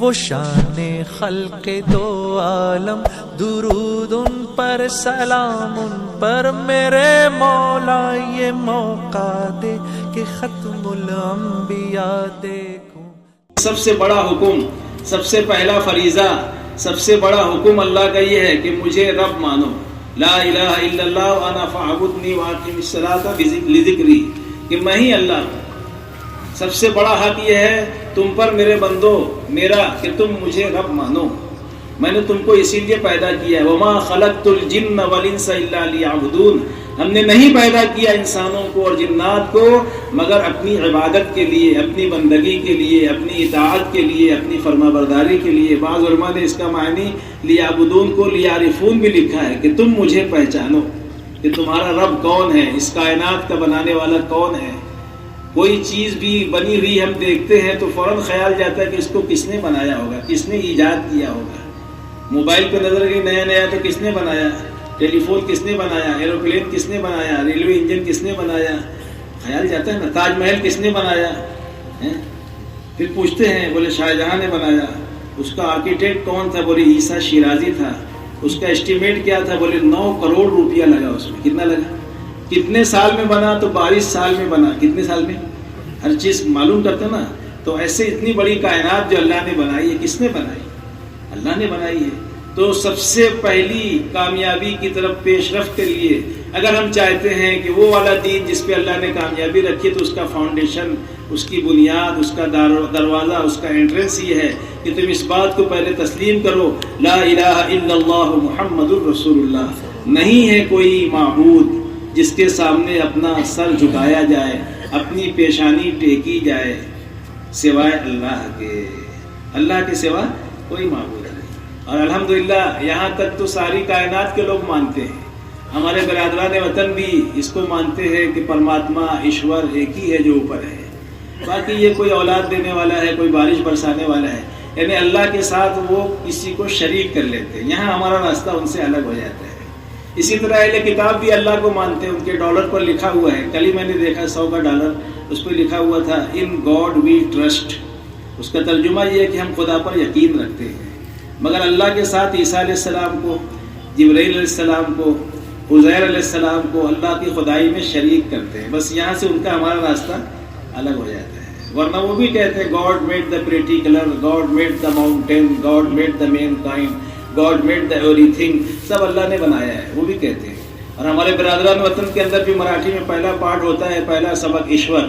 وہ شان خلق دو عالم، درود ان پر سلام ان پر میرے مولا، یہ موقع دے کہ ختم الانبیاء دیکھوں۔ سب سے بڑا حکم، سب سے پہلا فریضہ، سب سے بڑا حکم اللہ کا یہ ہے کہ مجھے رب مانو، لا الہ الا اللہ وانا فاعبدنی واقم الصلاۃ لذکری، کہ میں ہی اللہ ہوں۔ سب سے بڑا حق یہ ہے تم پر میرے بندو میرا کہ تم مجھے رب مانو، میں نے تم کو اسی لیے پیدا کیا ہے، وما خلقت الجن والانس الا لیعبدون، ہم نے نہیں پیدا کیا انسانوں کو اور جنات کو مگر اپنی عبادت کے لیے، اپنی بندگی کے لیے، اپنی اطاعت کے لیے، اپنی فرما برداری کے لیے۔ بعض علماء نے اس کا معنی لیعبدون کو لیعرفون بھی لکھا ہے کہ تم مجھے پہچانو کہ تمہارا رب کون ہے، اس کائنات کا بنانے والا کون ہے۔ کوئی چیز بھی بنی ہوئی ہم دیکھتے ہیں تو فوراً خیال جاتا ہے کہ اس کو کس نے بنایا ہوگا، کس نے ایجاد کیا ہوگا۔ موبائل پہ نظر گئی نیا نیا تو کس نے بنایا، ٹیلی فون کس نے بنایا، ایروپلین کس نے بنایا، ریلوے انجن کس نے بنایا، خیال جاتا ہے نا، تاج محل کس نے بنایا، پھر پوچھتے ہیں بولے شاہ جہاں نے بنایا، اس کا آرکیٹیکٹ کون تھا، بولے عیسیٰ شیرازی تھا، اس کا اسٹیمیٹ کیا تھا، بولے 9 کروڑ روپیہ لگا اس میں۔ کتنا لگا، کتنے سال میں بنا، تو 22 سال میں بنا۔ کتنے سال میں، ہر چیز معلوم کرتے نا۔ تو ایسے اتنی بڑی کائنات جو اللہ نے بنائی ہے، کس نے بنائی، اللہ نے بنائی ہے۔ تو سب سے پہلی کامیابی کی طرف پیش رفت کے لیے اگر ہم چاہتے ہیں کہ وہ والا دین جس پہ اللہ نے کامیابی رکھی، تو اس کا فاؤنڈیشن، اس کی بنیاد، اس کا دروازہ، اس کا انٹرنس یہ ہے کہ تم اس بات کو پہلے تسلیم کرو، لا الہ الا اللہ محمد الرسول اللہ، نہیں ہے کوئی معبود جس کے سامنے اپنا سر جھکایا جائے، اپنی پیشانی ٹیکی جائے سوائے اللہ کے، اللہ کے سوا کوئی معبود نہیں۔ اور الحمدللہ یہاں تک تو ساری کائنات کے لوگ مانتے ہیں، ہمارے برادران وطن بھی اس کو مانتے ہیں کہ پرماتما ایشور ایک ہی ہے جو اوپر ہے، باقی یہ کوئی اولاد دینے والا ہے، کوئی بارش برسانے والا ہے، یعنی اللہ کے ساتھ وہ کسی کو شریک کر لیتے ہیں۔ یہاں ہمارا راستہ ان سے الگ ہو جاتا ہے۔ اسی طرح اہل کتاب بھی اللہ کو مانتے ہیں، ان کے ڈالر پر لکھا ہوا ہے، کل ہی میں نے دیکھا 100 کا ڈالر، اس پہ لکھا ہوا تھا ان گاڈ وی ٹرسٹ۔ اس کا ترجمہ یہ ہے کہ ہم خدا پر یقین رکھتے ہیں، مگر اللہ کے ساتھ عیسیٰ علیہ السلام کو، جبرائیل علیہ السلام کو، عزیر علیہ السلام کو اللہ کی خدائی میں شریک کرتے ہیں۔ بس یہاں سے ان کا ہمارا راستہ الگ ہو جاتا ہے، ورنہ وہ بھی کہتے ہیں God made the pretty colour, God made the mountain, God made the mankind, God made the everything, سب اللہ نے بنایا ہے، وہ بھی کہتے ہیں۔ اور ہمارے برادران وطن کے اندر بھی مراٹھی میں پہلا پارٹ ہوتا ہے، پہلا سبق ایشور،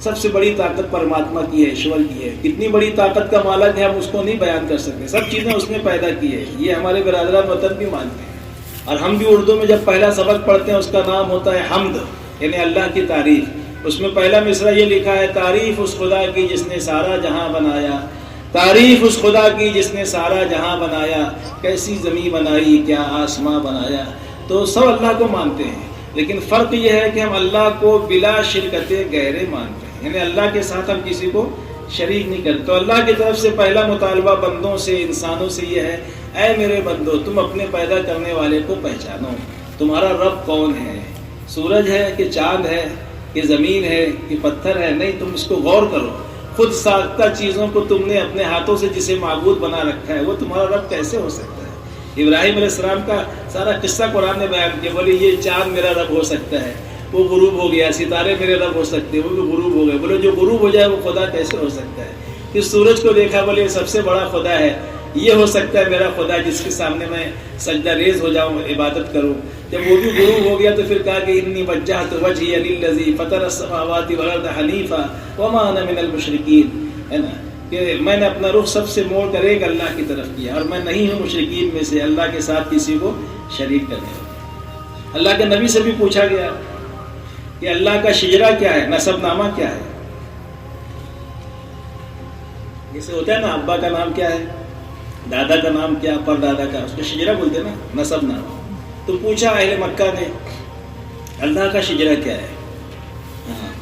سب سے بڑی طاقت پرماتما کی ہے, ایشور کی ہے. کتنی بڑی طاقت کا مالک ہے ہم اس کو نہیں بیان کر سکتے. سب چیزیں اس نے پیدا کی ہے, یہ ہمارے برادران وطن بھی مانتے ہیں. اور ہم بھی اردو میں جب پہلا سبق پڑھتے ہیں اس کا نام ہوتا ہے حمد, یعنی اللہ کی تعریف. اس میں پہلا مصرع یہ لکھا ہے, تعریف اس خدا کی جس نے سارا جہاں بنایا, تعریف اس خدا کی جس نے سارا جہاں بنایا, کیسی زمین بنائی کیا آسماں بنایا. تو سب اللہ کو مانتے ہیں, لیکن فرق یہ ہے کہ ہم اللہ کو بلا شرکت گہرے مانتے ہیں, یعنی اللہ کے ساتھ ہم کسی کو شریک نہیں کرتے. تو اللہ کی طرف سے پہلا مطالبہ بندوں سے, انسانوں سے یہ ہے, اے میرے بندو تم اپنے پیدا کرنے والے کو پہچانو. تمہارا رب کون ہے؟ سورج ہے کہ چاند ہے کہ زمین ہے کہ پتھر ہے؟ نہیں, تم اس کو غور کرو. خود ساختہ چیزوں کو تم نے اپنے ہاتھوں سے جسے معبود بنا رکھا ہے, وہ تمہارا رب کیسے ہو سکتا ہے؟ ابراہیم علیہ السلام کا سارا قصہ قرآن نے بیان کیا. بولے یہ چاند میرا رب ہو سکتا ہے, وہ غروب ہو گیا. ستارے میرے رب ہو سکتے ہیں, وہ بھی غروب ہو گئے. بولے جو غروب ہو جائے وہ خدا کیسے ہو سکتا ہے؟ کہ سورج کو دیکھا, بولے سب سے بڑا خدا ہے, یہ ہو سکتا ہے میرا خدا جس کے سامنے میں سجدہ ریز ہو جاؤں, عبادت کروں. جب وہ بھی غروب ہو گیا تو پھر کہا کہ انی وجہت وجہی للذی فطر السماوات والارض حنیفا وما انا من المشرکین, ہے نا, کہ میں نے اپنا رخ سب سے موڑ کر ایک اللہ کی طرف کیا, اور میں نہیں ہوں مشرکین میں سے, اللہ کے ساتھ کسی کو شریک کرنے والے. اللہ کے نبی سے بھی پوچھا گیا کہ اللہ کا شجرہ کیا ہے, نسب نامہ کیا ہے. جیسے ہوتا ہے نا, ابا کا نام کیا ہے, دادا کا نام کیا, پر دادا کا, اس کو شجرہ بولتے ہیں نا, نسب نامہ. تو پوچھا اہل مکہ نے اللہ کا شجرہ کیا ہے,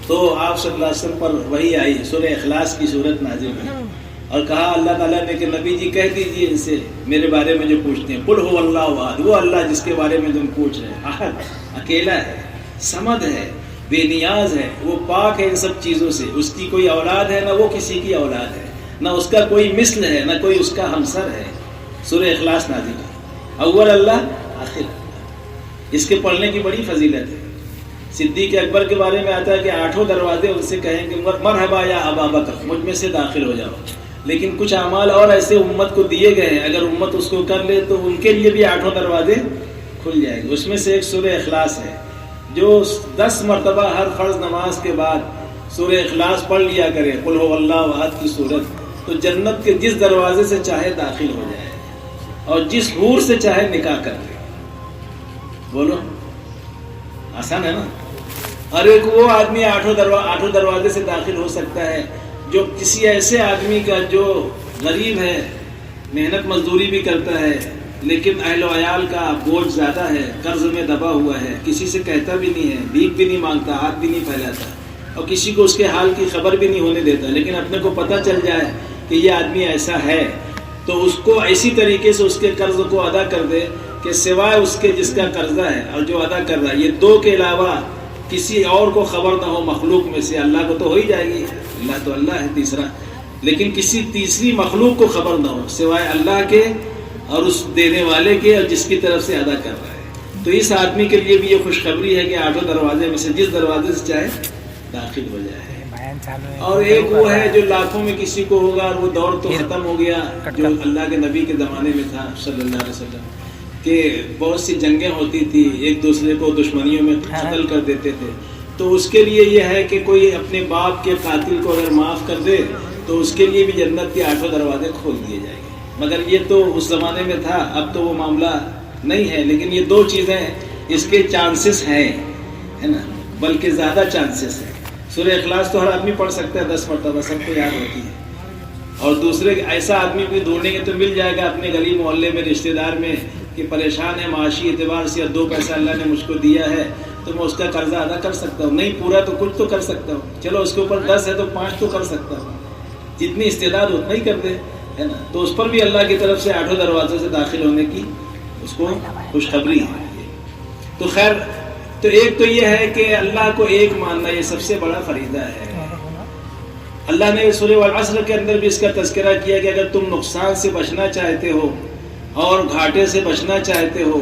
تو آپ صلی اللہ علیہ وسلم پر وحی آئی, سورہ اخلاص کی صورت نازل ہوئی, اور کہا اللہ تعالیٰ نے کہ نبی جی کہہ دیجئے ان سے میرے بارے میں جو پوچھتے ہیں, قل هو اللہ احد, وہ اللہ جس کے بارے میں تم پوچھ رہے ہیں, احد, اکیلا ہے، صمد ہے، بے نیاز ہے، وہ پاک ہے ان سب چیزوں سے، اس کی کوئی اولاد ہے نہ وہ کسی کی اولاد ہے، نہ اس کا کوئی مثل ہے نہ کوئی اس کا ہمسر ہے۔ سورہ اخلاص نازل ہے، اول اللہ آخر اللہ، اس کے پڑھنے کی بڑی فضیلت ہے۔ صدیق اکبر کے بارے میں آتا ہے کہ 8 دروازے ان سے کہیں کہ مرحبا یا ابا بکر، مجھ میں سے داخل ہو جاؤ، لیکن کچھ اعمال اور ایسے امت کو دیے گئے ہیں، اگر امت اس کو کر لے تو ان کے لیے بھی 8 دروازے کھل جائیں گے۔ اس میں سے ایک سورہ اخلاص ہے، جو 10 مرتبہ ہر فرض نماز کے بعد سورہ اخلاص پڑھ لیا کرے، قل هو اللہ احد کی صورت، تو جنت کے جس دروازے سے چاہے داخل ہو جائے اور جس حور سے چاہے نکاح کر لے۔ بولو آسان ہے نا؟ اور ایک وہ آدمی 8 دروازے سے داخل ہو سکتا ہے جو کسی ایسے آدمی کا جو غریب ہے، محنت مزدوری بھی کرتا ہے، لیکن اہل و عیال کا بوجھ زیادہ ہے، قرض میں دبا ہوا ہے، کسی سے کہتا بھی نہیں ہے، بھیک بھی نہیں مانگتا، ہاتھ بھی نہیں پھیلاتا، اور کسی کو اس کے حال کی خبر بھی نہیں ہونے دیتا، لیکن اپنے کو پتہ چل جائے کہ یہ آدمی ایسا ہے تو اس کو ایسی طریقے سے اس کے قرض کو ادا کر دے کہ سوائے اس کے جس کا قرضہ ہے اور جو ادا کر رہا ہے، یہ 2 کے علاوہ کسی اور کو خبر نہ ہو مخلوق میں سے، اللہ کو تو ہو ہی جائے گی، اللہ تو اللہ ہے تیسرا، لیکن کسی تیسری مخلوق کو خبر نہ ہو سوائے اللہ کے اور اس دینے والے کے اور جس کی طرف سے ادا کر رہا ہے، تو اس آدمی کے لیے بھی یہ خوشخبری ہے کہ 8 دروازے میں سے جس دروازے سے چاہے داخل ہو جائے۔ اور ایک وہ ہے جو لاکھوں میں کسی کو ہوگا، اور وہ دور تو ختم ہو گیا جو اللہ کے نبی کے زمانے میں تھا صلی اللہ علیہ وسلم، کہ بہت سی جنگیں ہوتی تھی، ایک دوسرے کو دشمنیوں میں قتل کر دیتے تھے، تو اس کے لیے یہ ہے کہ کوئی اپنے باپ کے قاتل کو اگر معاف کر دے تو اس کے لیے بھی جنت کے 8 دروازے کھول دیے جائیں گے، مگر یہ تو اس زمانے میں تھا، اب تو وہ معاملہ نہیں ہے، لیکن یہ 2 چیزیں اس کے چانسز ہیں، ہے نا، بلکہ زیادہ چانسز ہیں۔ سورہ اخلاص تو ہر آدمی پڑھ سکتا ہے 10 مرتبہ، سب کو یاد ہوتی ہے، اور دوسرے ایسا آدمی بھی ڈھونڈیں گے تو مل جائے گا اپنے گلی محلے میں، رشتہ دار میں، کہ پریشان ہے معاشی اعتبار سے، 2 پیسہ اللہ نے مجھ کو دیا ہے تو میں اس کا قرضہ ادا کر سکتا ہوں، نہیں پورا تو کچھ تو کر سکتا ہوں، چلو اس کے اوپر 10 ہے تو 5 تو کر سکتا ہوں، جتنی استعداد اتنا ہی کر دے، ہے نا، تو اس پر بھی اللہ کی طرف سے 8 دروازوں سے داخل ہونے کی اس کو خوشخبری ہے۔ تو خیر، تو ایک تو یہ ہے کہ اللہ کو ایک ماننا، یہ سب سے بڑا فریضہ ہے۔ اللہ نے سورہ والعصر کے اندر بھی اس کا تذکرہ کیا کہ اگر تم نقصان سے بچنا چاہتے ہو اور گھاٹے سے بچنا چاہتے ہو،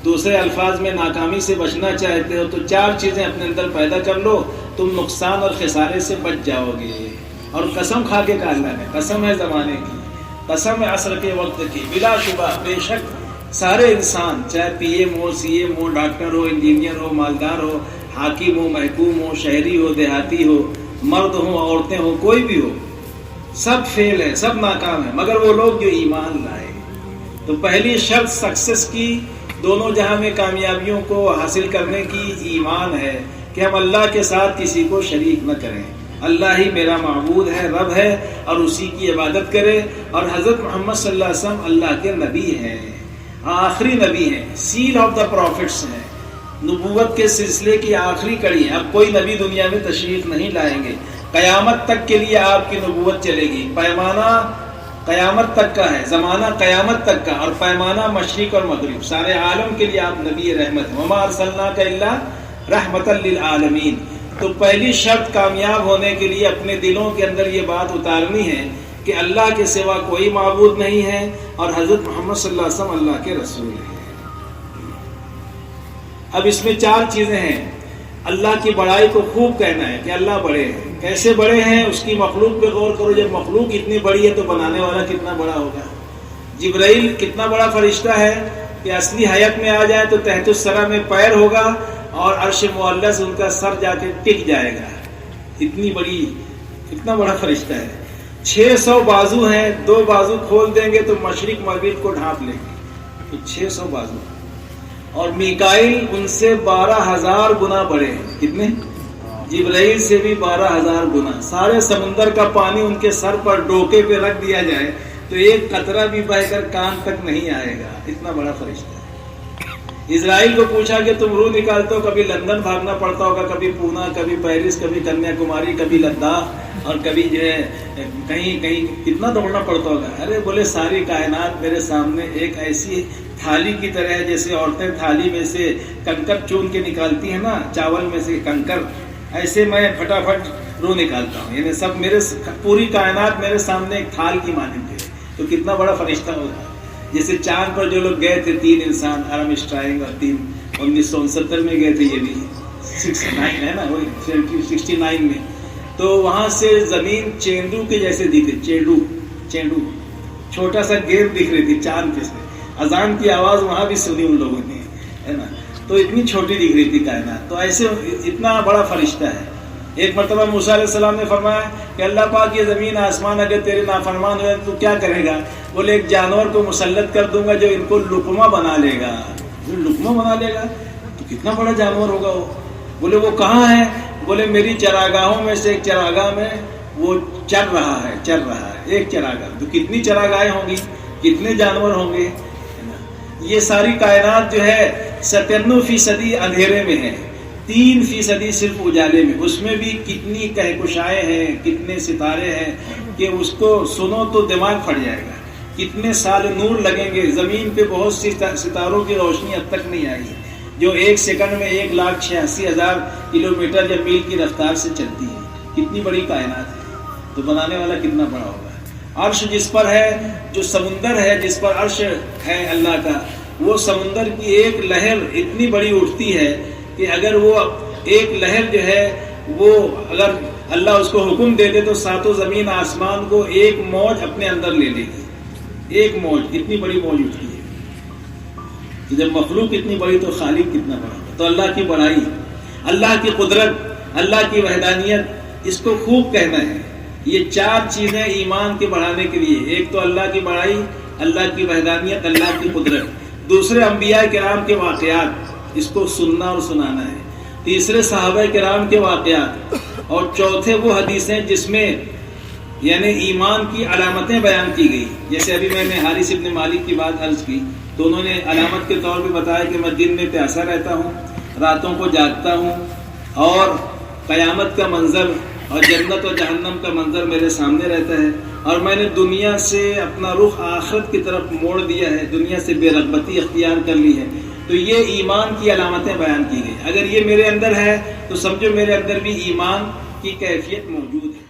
دوسرے الفاظ میں ناکامی سے بچنا چاہتے ہو، تو 4 چیزیں اپنے اندر پیدا کر لو، تم نقصان اور خسارے سے بچ جاؤ گے۔ اور قسم کھا کے کہا اللہ نے، قسم ہے زمانے کی، قسم ہے عصر کے وقت کی، بلا شبہ بے شک سارے انسان، چاہے پی ایم ہو، سی ایم ہو، ڈاکٹر ہو، انجینئر ہو، مالدار ہو، حاکم ہو، محکوم ہو، شہری ہو، دیہاتی ہو، مرد ہو، عورتیں ہو، کوئی بھی ہو، سب فیل ہے، سب ناکام ہے، مگر وہ لوگ جو ایمان لائے۔ تو پہلی شرط سکسس کی، دونوں جہاں میں کامیابیوں کو حاصل کرنے کی، ایمان ہے کہ ہم اللہ کے ساتھ کسی کو شریک نہ کریں، اللہ ہی میرا معبود ہے، رب ہے، اور اسی کی عبادت کرے، اور حضرت محمد صلی اللہ علیہ وسلم اللہ کے نبی ہیں، آخری نبی ہیں، سیل آف دا پروفٹس ہیں، نبوت کے سلسلے کی آخری کڑی ہے۔ اب کوئی نبی دنیا میں تشریف نہیں لائیں گے، قیامت تک کے لیے آپ کی نبوت چلے گی، پیمانہ قیامت تک کا ہے، زمانہ قیامت تک کا، اور پیمانہ مشرق اور مغرب، سارے عالم کے لیے آپ نبی رحمت ہیں، وما ارسلناک الا رحمۃ للعالمین۔ تو پہلی شرط کامیاب ہونے کے لیے اپنے دلوں کے اندر یہ بات اتارنی ہے کہ اللہ کے سوا کوئی معبود نہیں ہے، اور حضرت محمد صلی اللہ علیہ وسلم اللہ کے رسول ہیں۔ اب اس میں 4 چیزیں ہیں۔ اللہ کی بڑائی کو خوب کہنا ہے کہ اللہ بڑے ہیں۔ کیسے بڑے ہیں؟ اس کی مخلوق پہ غور کرو، جب مخلوق اتنی بڑی ہے تو بنانے والا کتنا بڑا ہوگا۔ جبرائیل کتنا بڑا فرشتہ ہے کہ اصلی حیت میں آ جائے تو تحت الثری میں پیر ہوگا اور عرش معلی سے ان کا سر جا کے ٹک جائے گا، اتنا بڑا فرشتہ ہے۔ 600 بازو ہیں، 2 بازو کھول دیں گے تو مشرق مغرب کو ڈھانپ لیں گے، تو 600 بازو۔ اور میکائیل ان سے 12,000 گنا بڑے ہیں، کتنے؟ جبرائیل سے بھی 12,000 گنا۔ سارے سمندر کا پانی ان کے سر پر ڈوکے پہ رکھ دیا جائے تو ایک قطرہ بھی بہہ کر کان تک نہیں آئے گا، اتنا بڑا فرشتہ ہے۔ اسرائیل کو پوچھا کہ تم روح نکالتے ہو، کبھی لندن بھاگنا پڑتا ہوگا، کبھی پونا، کبھی پیرس، کبھی کنیا کماری، کبھی لداخ، اور کبھی جو ہے کہیں کہیں کتنا دوڑنا پڑتا ہوگا. ارے بولے ساری کائنات میرے سامنے ایک ایسی تھالی کی طرح ہے، جیسے عورتیں تھالی میں سے کنکر چون کے نکالتی ہیں نا، چاول میں سے کنکر، ایسے میں پھٹافٹ روح نکالتا ہوں. یعنی سب میرے پوری کائنات میرے سامنے ایک تھال کی مانند ہے. تو کتنا بڑا فرشتہ ہوگا. جیسے چاند پر جو لوگ گئے تھے 3 انسان، آرمسٹرانگ اور 3 1969 میں گئے تھے، یہ بھی 69 ہے نا، وہی 69 میں. تو وہاں سے زمین چیندو کے جیسے دکھے، چینڈو چھوٹا سا گیند دکھ رہی تھی چاند پہ سے. اذان کی آواز وہاں بھی سنی ان لوگوں نے، ہے نا. تو اتنی چھوٹی دکھ رہی تھی کائنات. تو ایسے اتنا بڑا فرشتہ ہے. ایک مرتبہ موسیٰ علیہ السلام نے فرمایا کہ اللہ پاک یہ زمین آسمان اگر تیرے نافرمان ہوئے تو کیا کرے گا؟ بولے ایک جانور کو مسلط کر دوں گا جو ان کو لقمہ بنا لے گا. لقمہ بنا لے گا تو کتنا بڑا جانور ہوگا وہ. بولے وہ کہاں ہے؟ بولے میری چراگاہوں میں سے ایک چراگاہ میں وہ چر رہا ہے ایک چراگاہ. تو کتنی چراگاہیں ہوں گی، کتنے جانور ہوں گے. یہ ساری کائنات جو ہے 97% اندھیرے میں ہے، 3% صرف اجالے میں. اس میں بھی کتنی کہکشائیں ہیں، کتنے ستارے ہیں کہ اس کو سنو تو دماغ پھٹ جائے گا. کتنے سال نور لگیں گے. زمین پہ بہت سی ستاروں کی روشنی اب تک نہیں آئی جو 1 سیکنڈ میں 1,86,000 کلومیٹر یا میل کی رفتار سے چلتی ہے. کتنی بڑی کائنات ہے. تو بنانے والا کتنا بڑا ہوگا. عرش جس پر ہے، جو سمندر ہے جس پر عرش ہے اللہ کا، وہ سمندر کی ایک لہر اتنی بڑی اٹھتی ہے کہ اگر وہ ایک لہر جو ہے وہ اگر اللہ اس کو حکم دے دے تو 7 زمین آسمان کو ایک موج اپنے اندر لے لے گی. ایک موج، اتنی بڑی موج اٹھتی ہے. جب مخلوق اتنی بڑی تو خالق کتنا بڑا. تو اللہ کی بڑائی، اللہ کی قدرت، اللہ کی وحدانیت، اس کو خوب کہنا ہے. یہ 4 چیزیں ایمان کے بڑھانے کے لیے. ایک تو اللہ کی بڑائی، اللہ کی وحدانیت، اللہ کی قدرت. دوسرے انبیاء کرام کے واقعات، اس کو سننا اور سنانا ہے. تیسرے صحابہ کرام کے واقعات. اور چوتھے وہ حدیثیں جس میں یعنی ایمان کی علامتیں بیان کی گئی. جیسے ابھی میں نے حارث ابن مالک کی بات عرض کی تو انہوں نے علامت کے طور پہ بتایا کہ میں دن میں پیاسا رہتا ہوں، راتوں کو جاگتا ہوں، اور قیامت کا منظر اور جنت اور جہنم کا منظر میرے سامنے رہتا ہے، اور میں نے دنیا سے اپنا رخ آخرت کی طرف موڑ دیا ہے، دنیا سے بے رغبتی اختیار کر لی ہے. تو یہ ایمان کی علامتیں بیان کی گئی. اگر یہ میرے اندر ہے تو سمجھو میرے اندر بھی ایمان کی کیفیت موجود ہے.